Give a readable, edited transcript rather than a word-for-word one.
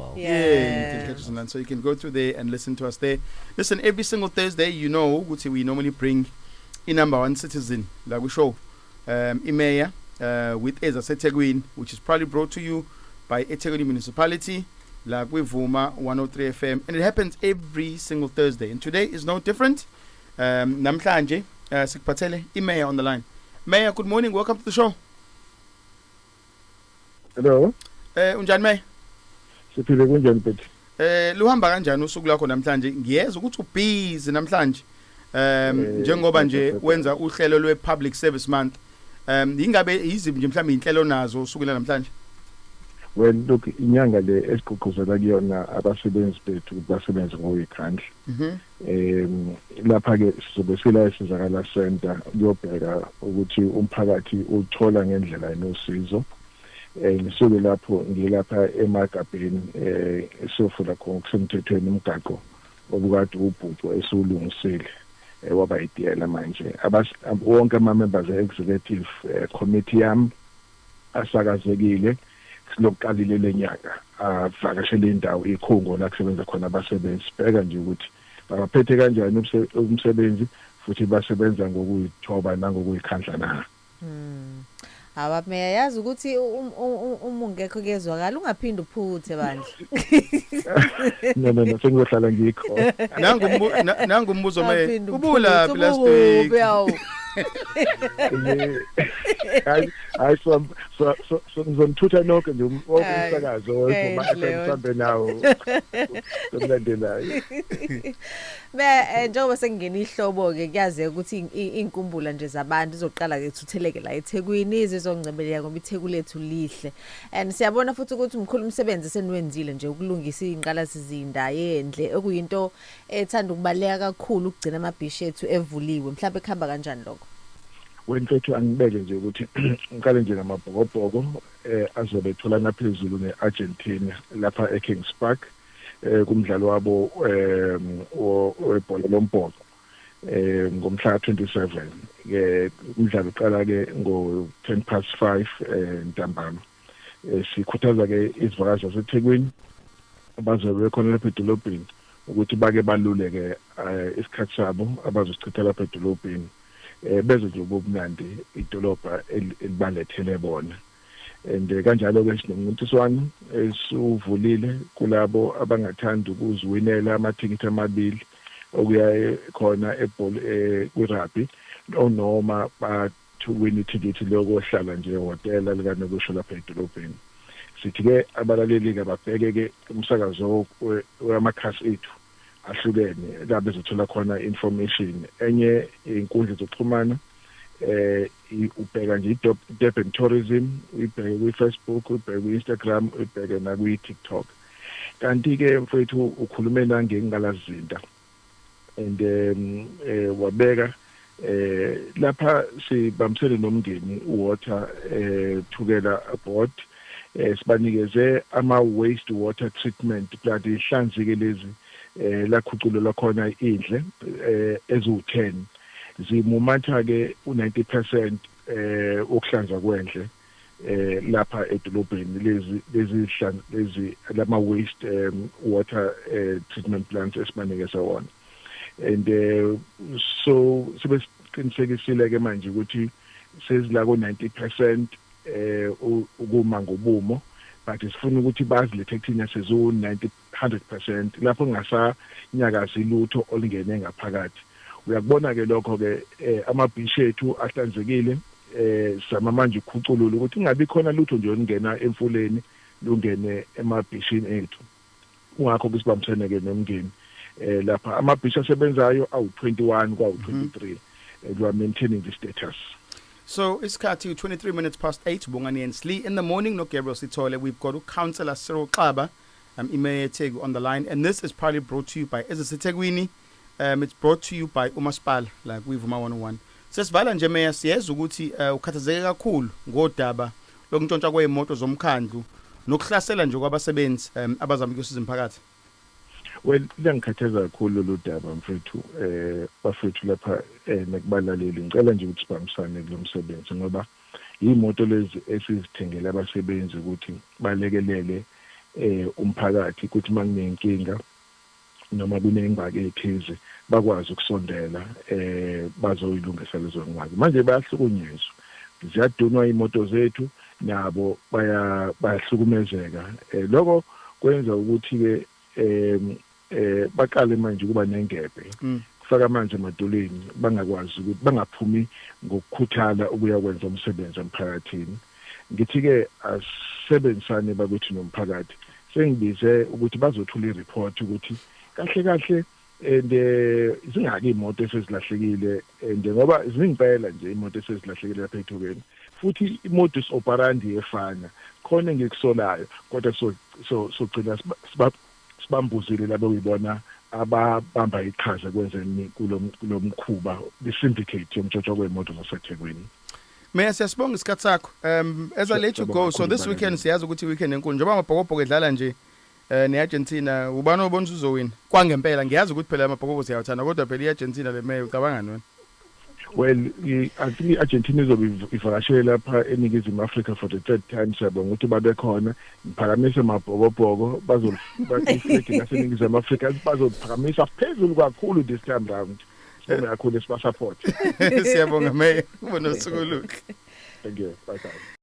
wow. Yeah, you can catch us online. So you can go through there and listen to us there. Listen, every single Thursday, you know, we normally bring a number one citizen, like we show, Imeya, with Eza Setegwin, which is probably brought to you by eThekwini Municipality, like with Vuma 103 FM. And it happens every single Thursday. And today is no different. Namhlanje, Sikpatele, Imeya on the line. Mayor, good morning. Welcome to the show. Hello. Unjani Mayor? Siphile kunjani mfethu? Luhamba kanjani usuku lakho namhlanje? Ngiyeza ukuthi ubusy namhlanje. Njengoba nje wenza uhlelo lwe-Public Service Month. Ingabe yiziphi nje mhlawumbe inhlelo nazo usukela namhlanje? Well, look, inyanga le esigqugquzela kuyona abasebenzi bethu basebenza ngoyikhandla. Lapha ke sizobe sila isizakala center kuyobheka ukuthi umphakathi uthola ngendlela enosizo. Ngisuke lapho ngilapha eMagabheni esofuna khona kusemthethweni umgaqo obukade ubhuqo esulungisile waba idiyela manje wonke ama-members e-executive committee yami asakazekile silokuqalile lenyanga avakashele indawo ikhungo la kusebenza khona abasebenzi bheka nje ukuthi baphethe kanjani umsebenzi futhi basebenza ngokuyithoba nangokuyikhandla na. Aba meya yazi ukuthi ungekho kezwakala ungaphindi uphuthe bandla. No sengizohlala ngikho. Nangu umbuzo meya. Ubula last week. Hayi so ngizonithutha nonke nje umsakazo mhlawumbe nawo somlandelayo. Njengoba sengena ihlobo ke kuyazi ukuthi inkumbulo nje zabantu izoqala ke thutheleke la eThekwini izongcebeleka ngoba itheku lethu lihle and siyabona futhi ukuthi umkhulu umsebenzi seniwenzile nje ukulungisa inqalasizinda yendle okuyinto ethanda ukubaleka kakhulu ukugcina amabhishi ethu evuliwe mhlawumbe ekhamba kanjani lokho. Wemfethu angibeke nje ukuthi ngikale nje namabhokobhoko azobe etholana phezulu neArgentina lapha eKings Park kumdlalo wabo webhola lombhoxo ngomhla 27 ke umdlalo uqala ke ngo 5:10 ntambama sikhuthaza ke izivakashi zaseThekwini abazobe khona lapha edolobheni ukuthi bake baluleke isikhathi sabo abazosichitha lapha edolobheni beze nje ubumnandi idolobha elibalethele bona and kanjalo ke sinomncintiswano esuvulile kulabo abangathanda ukuziwinela amathikithi amabili okuya khona ku-rugby noma bathuwina ithikithi lokuhlala nje ehotela likanokusho lapha edolobheni. Sithi ke abalaleli ke babheke ke umsakazo wamakhasi ethu ahlukene la bezothola khona information enye inkundla zokuxhumana ubheka nje Durban Tourism ubheke ku-Facebook ubheke ku-Instagram ubheke na ku-TikTok kanti ke mfowethu ukhulume nangengalazinda and wabeka lapha sibamsele nomndeni uwater thukela board sibanikeze ama waste water treatment plant ihlanzeke lezi la khuculelwa khona indle ezu10 zimumatha ke u90% okuhlanza kwendle lapha edolobheni lezi lama waste water treatment plants esibanikeza wona and so sibeqinisekisile ke manje ukuthi sezila ko 90% ukuma ngobumo but sifuna ukuthi bazilethe kuthina sezo 100% lapho ngasanyakazi lutho olingene ngaphakathi. Uyakubona ke lokho ke amabhishi ethu ahlanzekile sama manje ukhuculula ukuthi ingabi khona lutho nje olingena emfuleni lungene emabhishini ethu. Ungakho kusibambisene ke nomngeni lapha amabhishi asebenzayo awu21 kwawu23 we are maintaining the status. So isikhathi 23 minutes past 8 Bongani and Slee in the morning no Gabriel Sithole. We've got Councillor Cyril Xaba Imeya Tegu on the line, and this is probably brought to you by Eza Setegwini. It's brought to you by uMaspala like we've 101. Sesivala nje Meya siyeza ukuthi ukhathazeke kakhulu ngodaba lokuntshontsha kweemoto zomkhandlu nokuhlasela nje kwabasebenzi abazama ukusiza umphakathi. Well, ngikhathazeka kakhulu lo daba mfethu bafethu lapha nekubalaleli ngicela nje ukuthi sibambisane kulomsebenzi ngoba imoto lezi esizithengele abasebenzi ukuthi balekelele umphakathi ukuthi makunenkinga noma kunengxaki ethize bakwazi ukusondela bazoyilungisa lezo ngxaki. Manje bayahlukunyezwa, ziyadunwa imoto zethu, nabo bayahlukumezeka. Lokho kwenza ukuthi ke baqale manje kuba nengebhe, kufaka manje emadoleni, bangakwazi ukuthi bangaphumi ngokukhuthala ukuya kwenza umsebenzi emphakathini. Ngithi ke asebenzisane bakwethu nomphakathi, sengibize ukuthi bazothula i-report ukuthi kahle zingaki imoto esezilahlekile ngoba zingempela nje imoto esezilahlekile lapha eThukeni, futhi imodus operandi efana khona ngikusolayo, kodwa sogcina sibambuzile labo uyibona ababamba iqhaza kwenzeni kulomkhuba be-syndicate yomtshotshwa kwemoto zaseThekwini. Mayor, siyasibonga isikhathi sakho. As I let you go, so this weekend siyazi ukuthi weekend enkulu njengoba amabhokobhoko edlala nje ne-Argentina, ubani obona uzowina kwangempela? Ngiyazi ukuthi phela amabhokobhoko siyawathanda, kodwa phela i-Argentina le Mayor ucabanga ngani? Well, I think i-Argentina izobe ivakashele lapha eNingizimu Afrika for the third time. Siyabonga ukuthi babe khona, ngiphakamise amabhokobhoko bazofika laseNingizimu Afrika, bazophakamisa phezulu kakhulu this time round. Sibonga kakhulu sibasupport. Siyabonga Mayor, ubone usuku oluhle. Thank you. Bye bye.